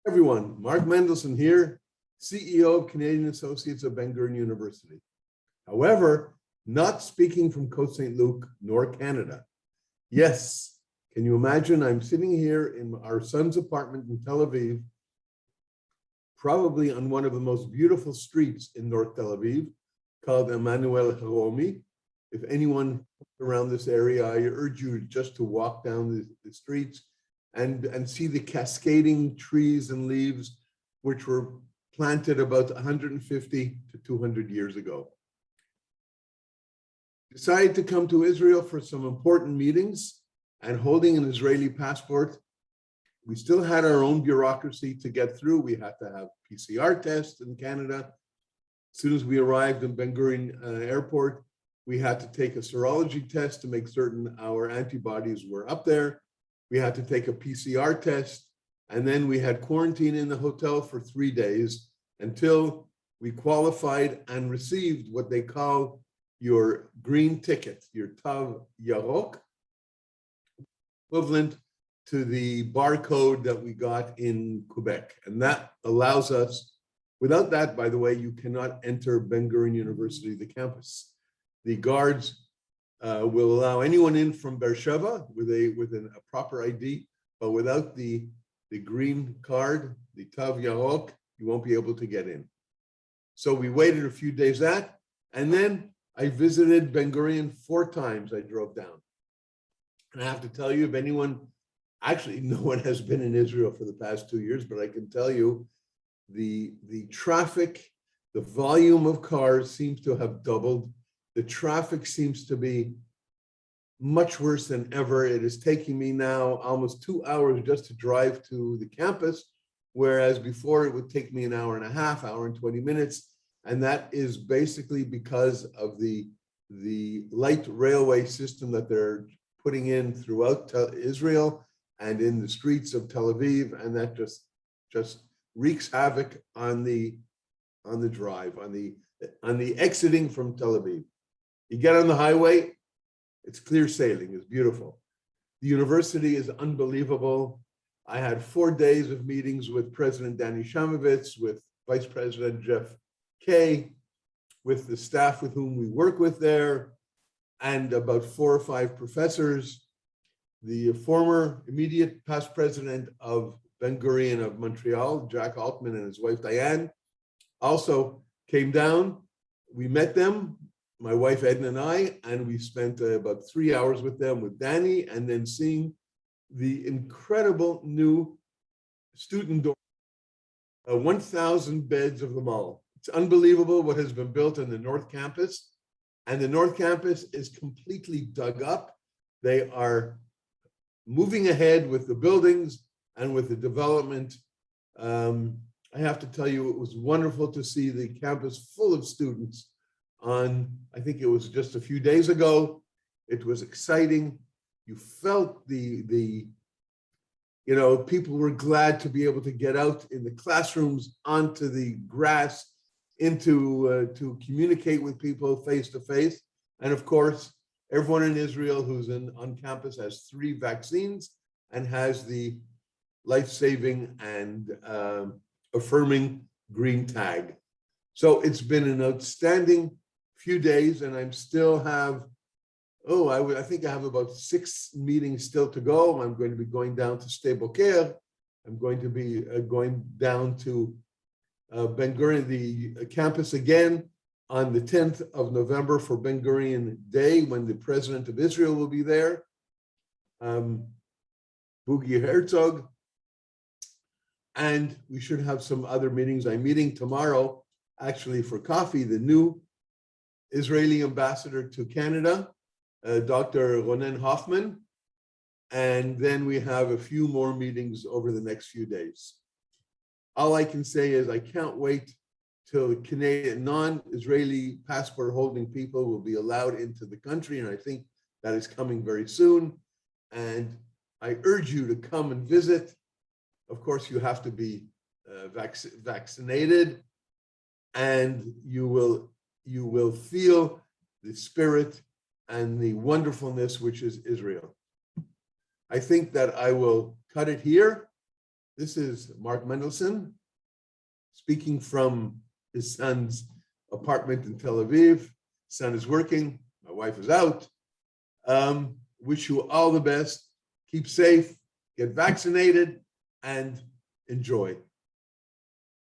Everyone, Mark Mendelson here, CEO of Canadian Associates of Ben-Gurion University. However, not speaking from Côte St. Luc nor Canada. Yes, can you imagine? I'm sitting here in our son's apartment in Tel Aviv, probably on one of the most beautiful streets in North Tel Aviv, called Emmanuel Haromi. If anyone around this area, I urge you just to walk down the streets and see the cascading trees and leaves, which were planted about 150 to 200 years ago. Decided to come to Israel for some important meetings, and holding an Israeli passport, we still had our own bureaucracy to get through. We had to have PCR tests in Canada. As soon as we arrived in Ben-Gurion airport, we had to take a serology test to make certain our antibodies were up there. We had to take a PCR test, and then we had quarantine in the hotel for 3 days until we qualified and received what they call your green ticket, your Tav Yarok, equivalent to the barcode that we got in Quebec. And that allows us, without that, by the way, you cannot enter Ben-Gurion University, the campus. The guards will allow anyone in from Beersheba with a proper ID, but without the green card, the Tav Yarok, you won't be able to get in. So we waited a few days and then I visited Ben-Gurion 4 times. I drove down. And I have to tell you, if anyone, actually no one has been in Israel for the past 2 years, but I can tell you the traffic, the volume of cars seems to have doubled. The traffic seems to be much worse than ever. It is taking me now almost 2 hours just to drive to the campus, whereas before it would take me an hour and a half, hour and 20 minutes. And that is basically because of the light railway system that they're putting in throughout Israel and in the streets of Tel Aviv. And that just wreaks havoc on the drive, on the exiting from Tel Aviv. You get on the highway, it's clear sailing, it's beautiful. The university is unbelievable. I had 4 days of meetings with President Danny Shamovitz, with Vice President Jeff Kay, with the staff with whom we work with there, and about 4 or 5 professors. The former immediate past president of Ben-Gurion of Montreal, Jack Altman, and his wife Diane, also came down. We met them, my wife Edna and I, and we spent about 3 hours with them, with Danny, and then seeing the incredible new student dorm, 1,000 beds of them all. It's unbelievable what has been built in the North Campus, and the North Campus is completely dug up. They are moving ahead with the buildings and with the development. I have to tell you, it was wonderful to see the campus full of students on, I think it was just a few days ago. It was exciting. You felt people were glad to be able to get out in the classrooms, onto the grass, to communicate with people face to face. And of course, everyone in Israel who's on campus has 3 vaccines and has the life-saving and affirming green tag. So it's been an outstanding few days, and I still have, I think I have about 6 meetings still to go. I'm going to be going down to Sde Boker. I'm going to be going down to Ben-Gurion, the campus again, on the 10th of November for Ben-Gurion Day, when the President of Israel will be there, Boogie Herzog. And we should have some other meetings. I'm meeting tomorrow, actually, for coffee, the new Israeli ambassador to Canada, Dr. Ronen Hoffman. And then we have a few more meetings over the next few days. All I can say is I can't wait till Canadian non-Israeli passport holding people will be allowed into the country. And I think that is coming very soon. And I urge you to come and visit. Of course, you have to be vaccinated, and you will feel the spirit and the wonderfulness which is Israel. I think that I will cut it here. This is Mark Mendelson speaking from his son's apartment in Tel Aviv. Son is working, my wife is out. Wish you all the best. Keep safe, get vaccinated, and enjoy.